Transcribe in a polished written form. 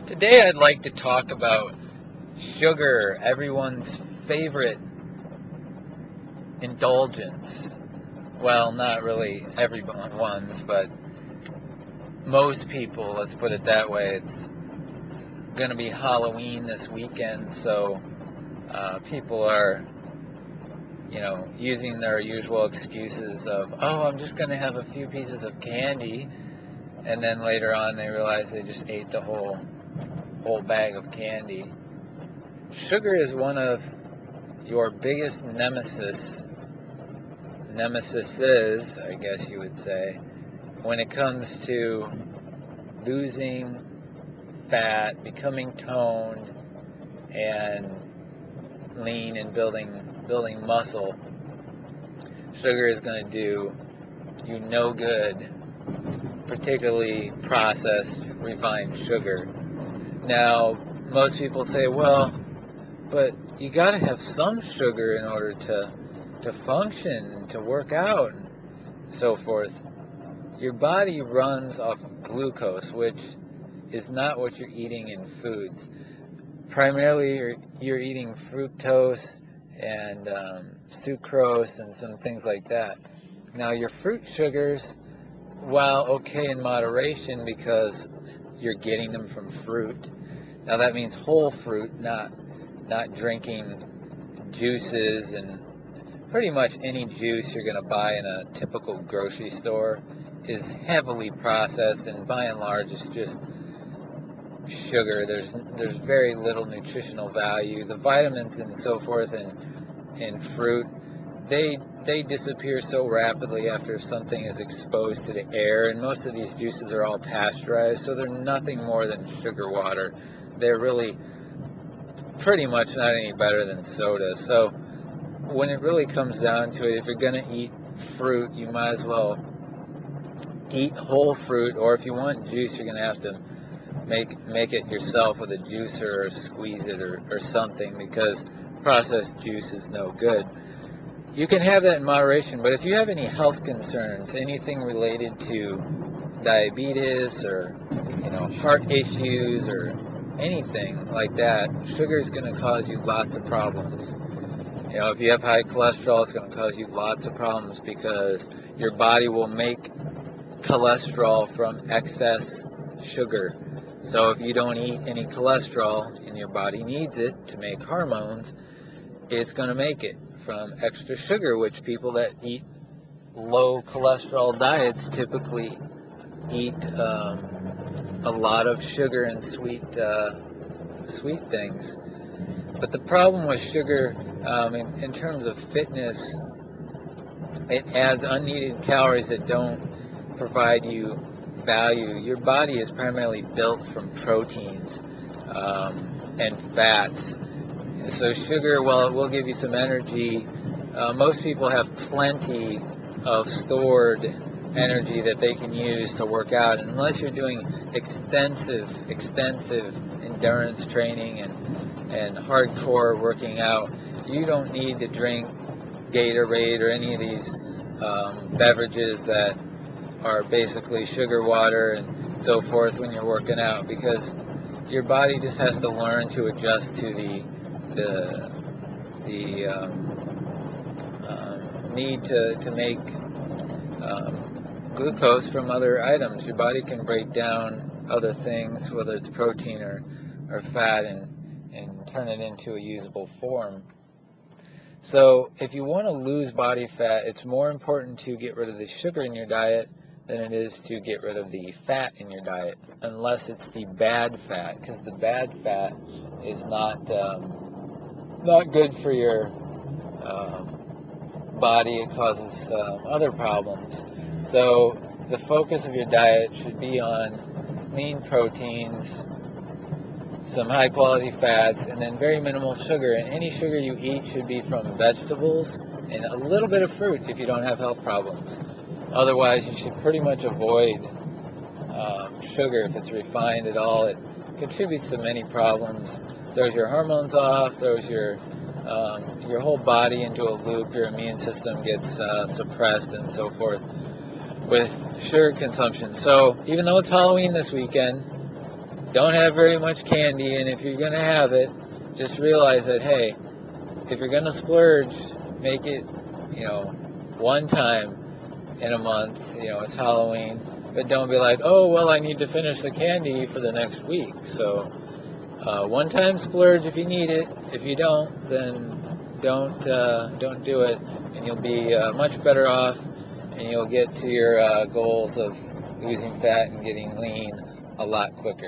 Today I'd like to talk about sugar, everyone's favorite indulgence. Well, not really everyone's, but most people, let's put it that way. It's going to be Halloween this weekend, so people are, using their usual excuses of, oh, I'm just going to have a few pieces of candy, and then later on they realize they just ate the whole bag of candy. Sugar is one of your biggest nemesises, I guess you would say, when it comes to losing fat, becoming toned and lean, and building muscle. Sugar is going to do you no good, particularly processed, refined sugar. Now, most people say, well, but you got to have some sugar in order to function, to work out, and so forth. Your body runs off of glucose, which is not what you're eating in foods. Primarily, you're eating fructose and sucrose and some things like that. Now, your fruit sugars, while okay in moderation because you're getting them from fruit. Now, that means whole fruit, not drinking juices, and pretty much any juice you're going to buy in a typical grocery store is heavily processed, and by and large it's just sugar. There's very little nutritional value. The vitamins and so forth in fruit, they disappear so rapidly after something is exposed to the air, and most of these juices are all pasteurized, so they're nothing more than sugar water. They're really pretty much not any better than soda. So when it really comes down to it, if you're going to eat fruit, you might as well eat whole fruit, or if you want juice, you're going to have to make it yourself with a juicer, or squeeze it, or something, because processed juice is no good. You can have that in moderation, but if you have any health concerns, anything related to diabetes, or heart issues, or anything like that, sugar is going to cause you lots of problems. If you have high cholesterol, it's going to cause you lots of problems, because your body will make cholesterol from excess sugar. So if you don't eat any cholesterol, and your body needs it to make hormones, it's going to make it from extra sugar, which people that eat low cholesterol diets typically eat a lot of sugar and sweet things. But the problem with sugar, in terms of fitness, it adds unneeded calories that don't provide you value. Your body is primarily built from proteins and fats. So sugar, while it will give you some energy, most people have plenty of stored energy that they can use to work out. And unless you're doing extensive endurance training and hardcore working out, you don't need to drink Gatorade or any of these beverages that are basically sugar water and so forth when you're working out, because your body just has to learn to adjust to the need to make glucose from other items. Your body can break down other things, whether it's protein or fat, and turn it into a usable form. So if you want to lose body fat, it's more important to get rid of the sugar in your diet than it is to get rid of the fat in your diet, unless it's the bad fat, because the bad fat is not good for your body. It causes other problems. So the focus of your diet should be on lean proteins, some high quality fats, and then very minimal sugar. And any sugar you eat should be from vegetables and a little bit of fruit if you don't have health problems. Otherwise, you should pretty much avoid sugar if it's refined at all. It contributes to many problems. Throws your hormones off, throws your whole body into a loop. Your immune system gets suppressed and so forth with sugar consumption. So even though it's Halloween this weekend, don't have very much candy, and if you're going to have it, just realize that, hey, if you're going to splurge, make it, one time in a month, it's Halloween, but don't be like, oh, well, I need to finish the candy for the next week. So one time splurge if you need it. If you don't, then don't do it, and you'll be much better off, and you'll get to your goals of losing fat and getting lean a lot quicker.